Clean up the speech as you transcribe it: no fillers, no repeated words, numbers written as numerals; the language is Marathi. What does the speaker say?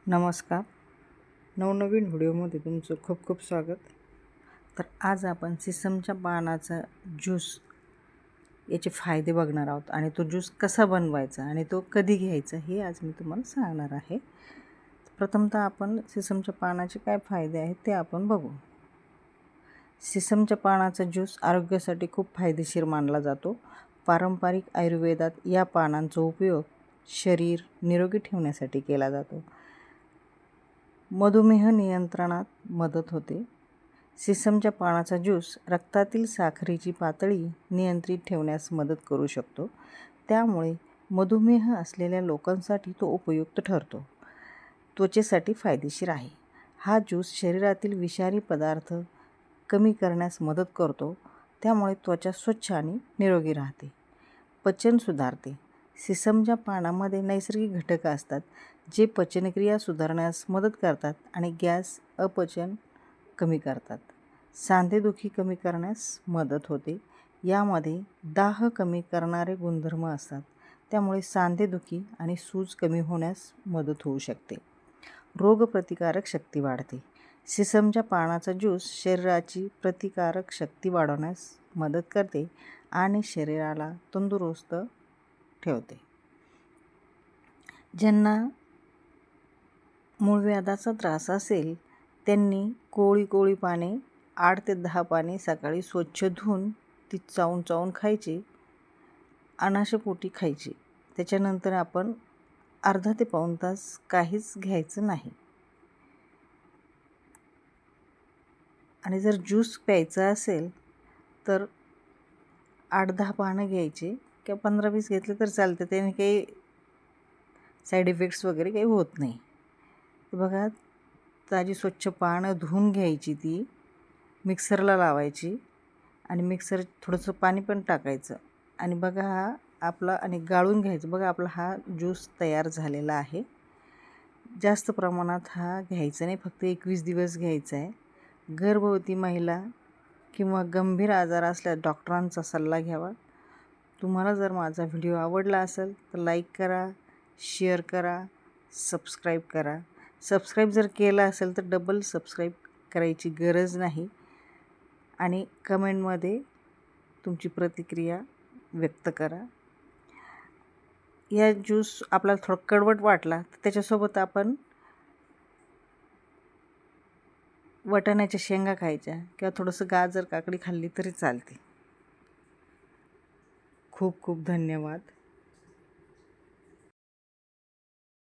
नमस्कार. नवनवीन व्हिडिओमध्ये तुमचं खूप खूप स्वागत. तर आज आपण सिसमच्या पानाचा ज्यूस याचे फायदे बघणार आहोत आणि तो ज्यूस कसा बनवायचा आणि तो कधी घ्यायचा हे आज मी तुम्हाला सांगणार आहे. प्रथमतः आपण सिसमच्या पानाचे काय फायदे आहेत ते आपण बघू. सिसमच्या पानाचा ज्यूस आरोग्यासाठी खूप फायदेशीर मानला जातो. पारंपरिक आयुर्वेदात या पानांचा उपयोग शरीर निरोगी ठेवण्यासाठी केला जातो. मधुमेह नियंत्रणात मदत होते. सिसमच्या पानाचा ज्यूस रक्तातील साखरेची पातळी नियंत्रित ठेवण्यास मदत करू शकतो. त्यामुळे मधुमेह असलेल्या लोकांसाठी तो उपयुक्त ठरतो. त्वचेसाठी फायदेशीर आहे. हा ज्यूस शरीरातील विषारी पदार्थ कमी करण्यास मदत करतो. त्यामुळे त्वचा स्वच्छ आणि निरोगी राहते. पचन सुधारते. सिसमच्या पानामध्ये नैसर्गिक घटक असतात जे पचनक्रिया सुधारण्यास मदत करतात आणि गॅस अपचन कमी करतात. सांधेदुखी कमी करण्यास मदत होते. यामध्ये दाह कमी करणारे गुणधर्म असतात. त्यामुळे सांधेदुखी आणि सूज कमी होण्यास मदत होऊ शकते. रोगप्रतिकारक शक्ती वाढते. सिसमच्या पानाचा ज्यूस शरीराची प्रतिकारक शक्ती वाढवण्यास मदत करते आणि शरीराला तंदुरुस्त ठेवते. ज्यांना मूळव्याधाचा त्रास असेल त्यांनी कोवळी पाने 8 ते 10 पाने सकाळी स्वच्छ धुवून ती चावून खायची. अनाशपोटी खायची. त्याच्यानंतर आपण अर्धा ते पाऊण तास काहीच घ्यायचं नाही. आणि जर ज्यूस प्यायचा असेल तर 8-10 पानं घ्यायचे किंवा 15-20 घेतले तर चालते. त्याने काही साईड इफेक्ट्स वगैरे काही होत नाही. बघा, ताजी स्वच्छ पानं धुवून घ्यायची, ती मिक्सरला लावायची आणि मिक्सर थोडंसं पाणी पण टाकायचं आणि बघा हा आपला आणि गाळून घ्यायचं. बघा आपला हा ज्यूस तयार झालेला आहे. जास्त प्रमाणात हा घ्यायचा नाही, फक्त 21 दिवस घ्यायचा आहे. गर्भवती महिला किंवा गंभीर आजार असल्यास डॉक्टरांचा सल्ला घ्यावा. तुम्हाला जर माझा व्हिडिओ आवडला असेल तर लाईक करा, शेअर करा, सबस्क्राईब करा. सबस्क्राईब जर केला असेल तर डबल सबस्क्राईब करायची गरज नाही आणि कमेंटमध्ये तुमची प्रतिक्रिया व्यक्त करा. या ज्यूस आपल्याला थोडा कडवट वाटला तर त्याच्यासोबत आपण वाटाण्याच्या शेंगा खायच्या किंवा थोडंसं गाजर काकडी खाल्ली तरी चालते. खूप खूप धन्यवाद.